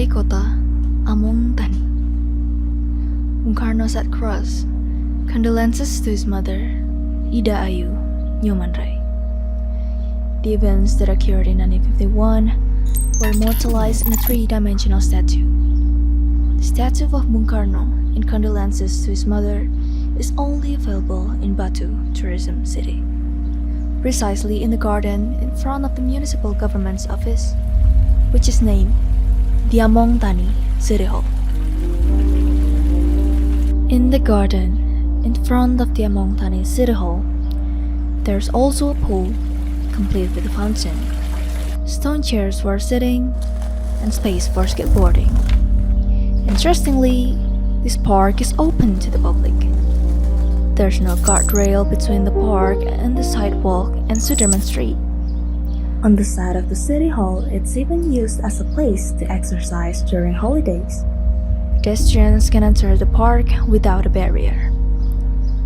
Balai Kota Among Tani. Bung Karno sat cross, condolences to his mother, Ida Ayu Nyomanrai. The events that occurred in 1951 were immortalized in a three-dimensional statue. The statue of Bung Karno in condolences to his mother is only available in Batu Tourism City, precisely in the garden in front of the municipal government's office, which is named the Among Tani City Hall. In the garden in front of the Among Tani City Hall, there's also a pool complete with a fountain, stone chairs for sitting, and space for skateboarding. Interestingly, this park is open to the public. There's no guardrail between the park and the sidewalk and Sudirman Street. On the side of the City Hall, it's even used as a place to exercise during holidays. Pedestrians can enter the park without a barrier,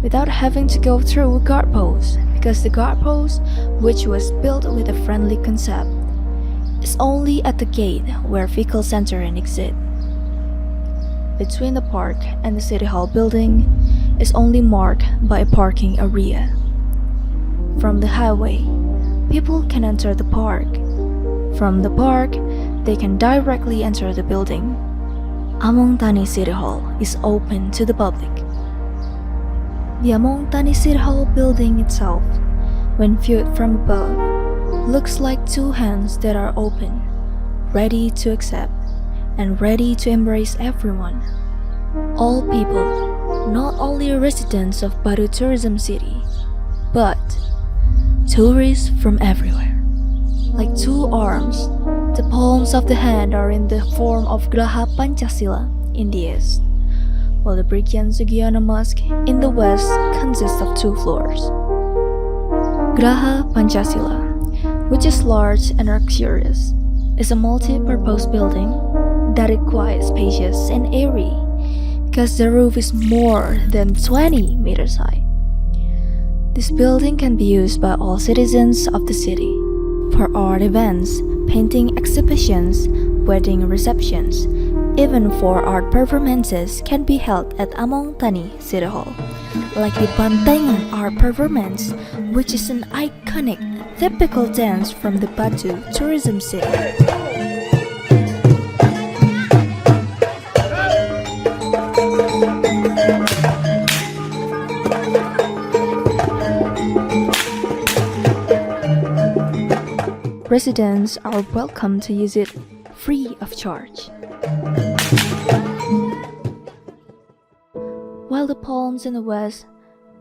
without having to go through a guard post, because the guard post, which was built with a friendly concept, is only at the gate where vehicles enter and exit. Between the park and the City Hall building is only marked by a parking area. From the highway, people can enter the park. From the park, they can directly enter the building. Among Tani City Hall is open to the public. The Among Tani City Hall building itself, when viewed from above, looks like two hands that are open, ready to accept and ready to embrace everyone. All people, not only residents of Batu Tourism City, but tourists from everywhere. Like two arms, the palms of the hand are in the form of Graha Pancasila in the east, while the Brigyan Sugiono Mosque in the west consists of two floors. Graha Pancasila, which is large and luxurious, is a multi-purpose building that is quite spacious and airy because the roof is more than 20 meters high. This building can be used by all citizens of the city for art events, painting exhibitions, wedding receptions, even for art performances can be held at Among Tani City Hall, like the Bantengan art performance, which is an iconic, typical dance from the Batu Tourism City. Residents are welcome to use it free of charge. While the palms in the west,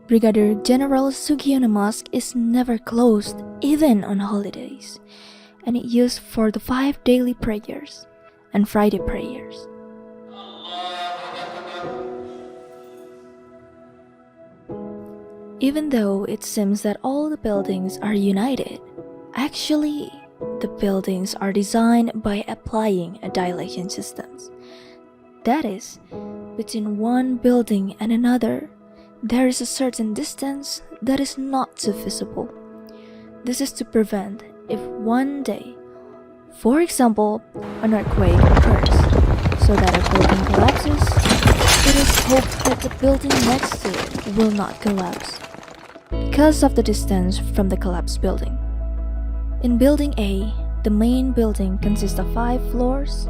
Brigadier General Sugiono Mosque is never closed, even on holidays, and it's used for the 5 daily prayers and Friday prayers. Even though it seems that all the buildings are united, actually, the buildings are designed by applying a dilation system. That is, between one building and another, there is a certain distance that is not too visible. This is to prevent if one day, for example, an earthquake occurs, so that a building collapses, it is hoped that the building next to it will not collapse, because of the distance from the collapsed building. In Building A, the main building consists of 5 floors,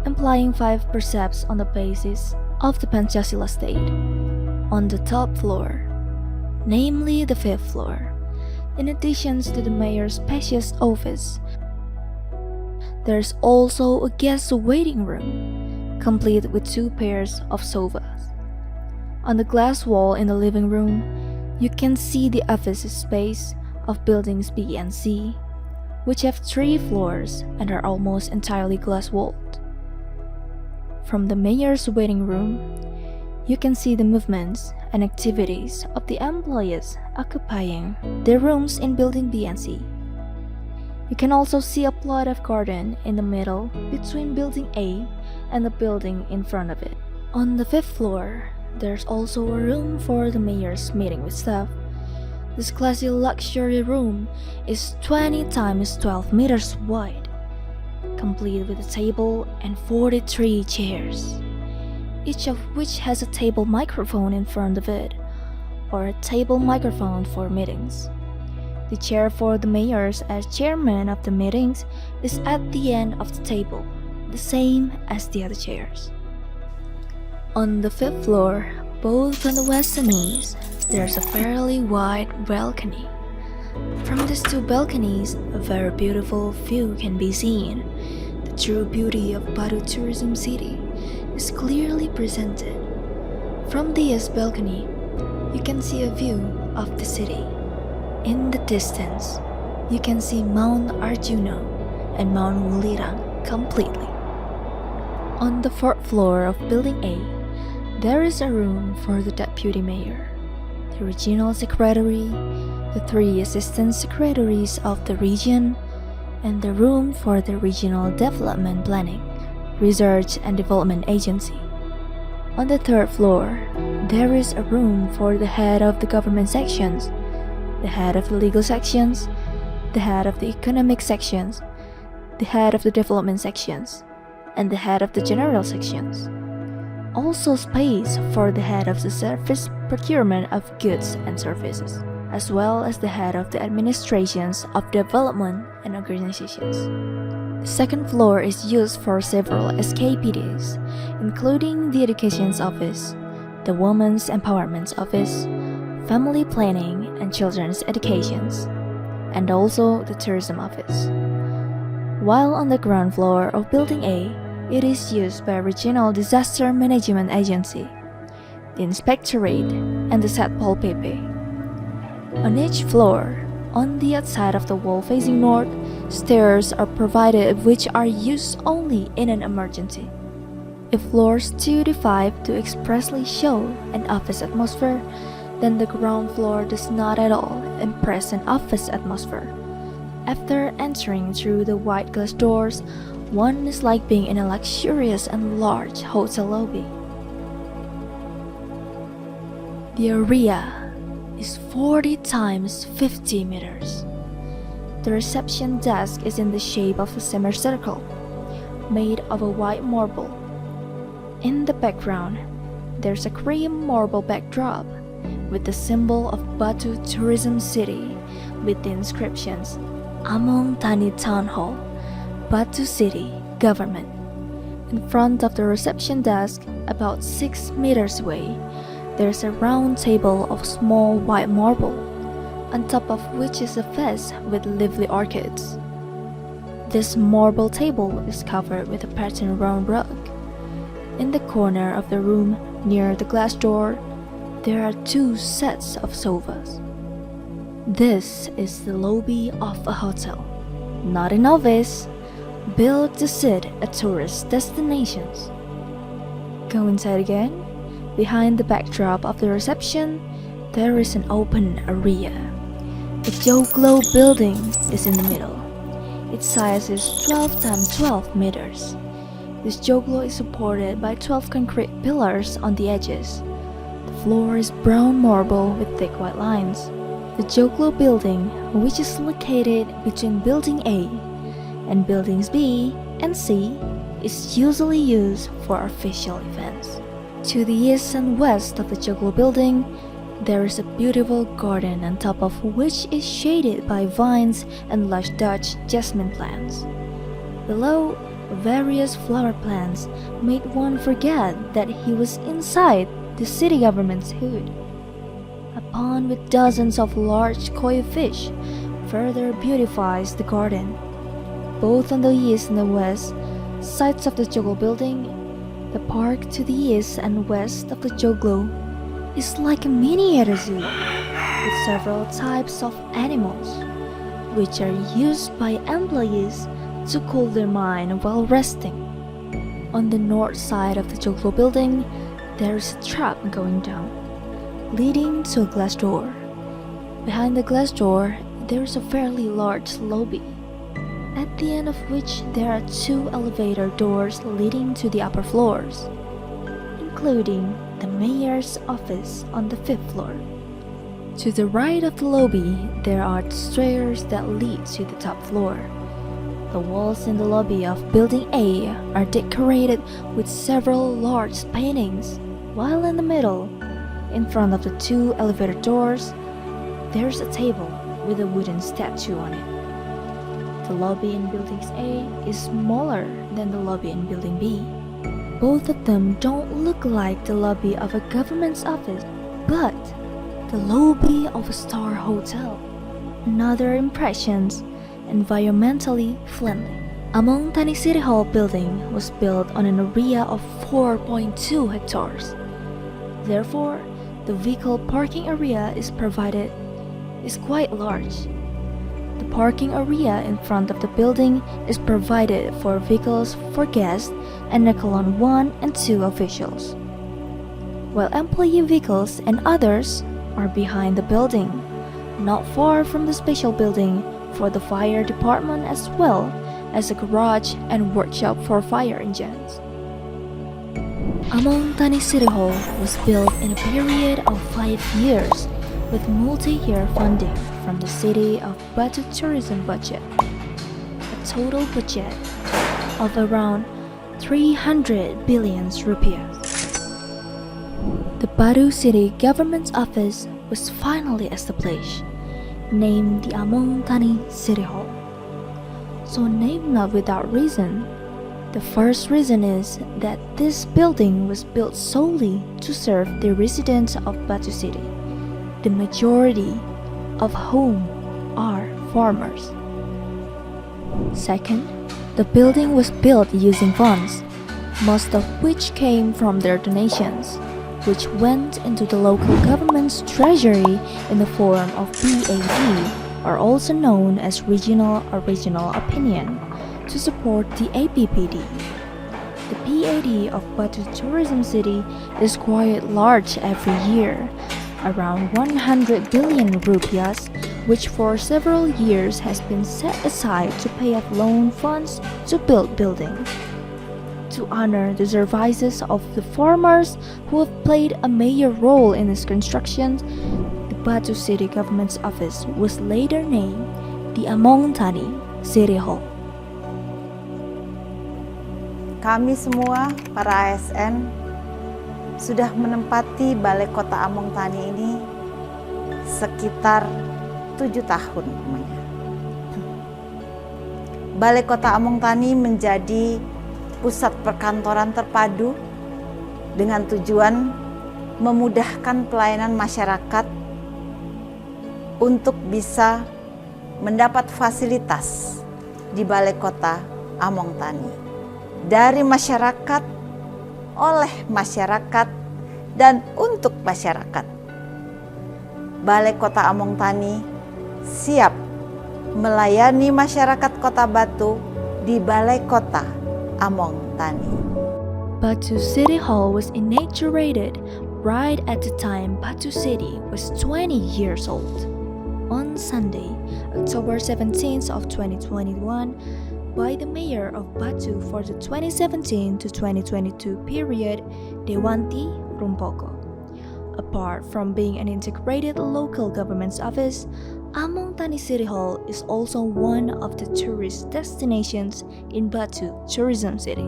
implying 5 precepts on the basis of the Pancasila state. On the top floor, namely the 5th floor, in addition to the mayor's spacious office, there's also a guest waiting room, complete with 2 pairs of sofas. On the glass wall in the living room, you can see the office space of buildings B and C, which have 3 floors and are almost entirely glass-walled. From the mayor's waiting room, you can see the movements and activities of the employees occupying their rooms in Building B and C. You can also see a plot of garden in the middle between Building A and the building in front of it. On the 5th floor, there's also a room for the mayor's meeting with staff. This classy luxury room is 20 times 12 meters wide, complete with a table and 43 chairs, each of which has a table microphone in front of it, or a table microphone for meetings. The chair for the mayors as chairman of the meetings is at the end of the table, the same as the other chairs. On the 5th floor, both on the west and east, there's a fairly wide balcony. From these two balconies, a very beautiful view can be seen. The true beauty of Batu tourism city is clearly presented. From the east balcony, you can see a view of the city. In the distance, you can see Mount Arjuna and Mount Wulirang completely. On the 4th floor of Building A, there is a room for the deputy mayor, the regional secretary, the 3 assistant secretaries of the region, and the room for the regional development planning, research and development agency. On the 3rd floor, there is a room for the head of the government sections, the head of the legal sections, the head of the economic sections, the head of the development sections, and the head of the general sections. Also space for the head of the service procurement of goods and services, as well as the head of the administrations of development and organizations. The 2nd floor is used for several SKPDs, including the Education's Office, the Women's Empowerment Office, Family Planning and Children's Educations, and also the Tourism Office. While on the ground floor of Building A, it is used by Regional Disaster Management Agency, the Inspectorate, and the Satpol PP. On each floor, on the outside of the wall facing north, stairs are provided which are used only in an emergency. If floors 2 to 5 to expressly show an office atmosphere, then the ground floor does not at all impress an office atmosphere. After entering through the white glass doors, one is like being in a luxurious and large hotel lobby. The area is 40 times 50 meters. The reception desk is in the shape of a semicircle, made of a white marble. In the background, there's a cream marble backdrop with the symbol of Batu Tourism City with the inscriptions Among Tani Town Hall, Batu City Government. In front of the reception desk, about 6 meters away, there's a round table of small white marble, on top of which is a vase with lively orchids. This marble table is covered with a patterned round rug. In the corner of the room, near the glass door, there are 2 sets of sofas. This is the lobby of a hotel, not an office, built to suit a tourist destinations. Go inside again. Behind the backdrop of the reception, there is an open area. A Joglo building is in the middle. Its size is 12 times 12 meters. This Joglo is supported by 12 concrete pillars on the edges. The floor is brown marble with thick white lines. The Joglo building, which is located between Building A and Buildings B and C, is usually used for official events. To the east and west of the Joglo building, there is a beautiful garden on top of which is shaded by vines and lush Dutch jasmine plants. Below, various flower plants made one forget that he was inside the city government's hood. A pond with dozens of large koi fish further beautifies the garden. Both on the east and the west sides of the Joglo building, the park to the east and west of the Joglo is like a miniature zoo with several types of animals, which are used by employees to cool their mind while resting. On the north side of the Joglo building, there is a trap going down, leading to a glass door. Behind the glass door, there is a fairly large lobby, at the end of which there are 2 elevator doors leading to the upper floors, including the mayor's office on the 5th floor. To the right of the lobby, there are stairs that lead to the top floor. The walls in the lobby of Building A are decorated with several large paintings, while in the middle, in front of the two elevator doors, there's a table with a wooden statue on it. The lobby in Building A is smaller than the lobby in Building B. Both of them don't look like the lobby of a government's office, but the lobby of a star hotel. Another impressions, environmentally friendly. Among Tani City Hall building was built on an area of 4.2 hectares. Therefore, the vehicle parking area is quite large. The parking area in front of the building is provided for vehicles for guests and Echelon 1 and 2 officials, while employee vehicles and others are behind the building, not far from the special building for the fire department as well as a garage and workshop for fire engines. Among Tani City Hall was built in a period of 5 years with multi-year funding from the City of Batu tourism budget, a total budget of around 300 billion rupiah. The Batu City Government's office was finally established, named the Among Tani City Hall. So named not without reason. The first reason is that this building was built solely to serve the residents of Batu City, the majority of whom are farmers. Second, the building was built using funds, most of which came from their donations, which went into the local government's treasury in the form of PAD, or also known as regional original opinion, to support the APPD. The PAD of Batu Tourism City is quite large every year, around 100 billion rupiahs, which for several years has been set aside to pay off loan funds to build buildings. To honor the services of the farmers who have played a major role in its construction, the Batu City Government's office was later named the Among Tani City Hall. Kami semua, para ASN, sudah menempati Balai Kota Among Tani ini sekitar 7 tahun lamanya. Balai Kota Among Tani menjadi pusat perkantoran terpadu dengan tujuan memudahkan pelayanan masyarakat untuk bisa mendapat fasilitas di Balai Kota Among Tani dari masyarakat, oleh masyarakat, dan untuk masyarakat. Balai Kota Among Tani siap melayani masyarakat Kota Batu di Balai Kota Among Tani. Batu City Hall was inaugurated right at the time Batu City was 20 years old. On Sunday, October 17th of 2021, by the Mayor of Batu for the 2017 to 2022 period, Dewanti Rumpoko. Apart from being an integrated local government's office, Among Tani City Hall is also one of the tourist destinations in Batu Tourism City.